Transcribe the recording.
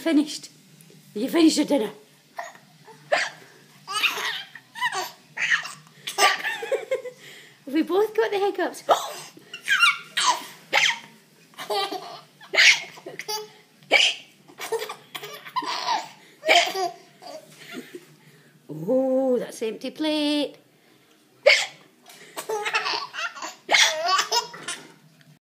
finished? Have you finished your dinner? Have we both got the hiccups? Oh, that's an empty plate.